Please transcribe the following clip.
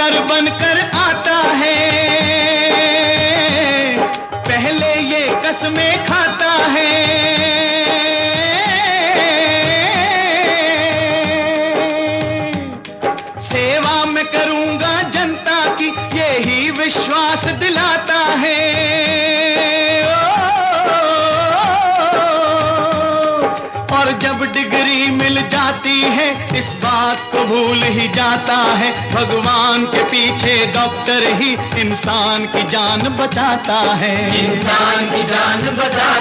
Doctor बनकर आता है, पहले ये कसमें खाता है। सेवा मैं करूंगा जनता की, यही विश्वास दिलाता है। और जब डिग्री मिल जाती है, इस बात को भूल ही जाता है, भगवान के पीछे डॉक्टर ही इंसान की जान बचाता है। इंसान की जान बचाता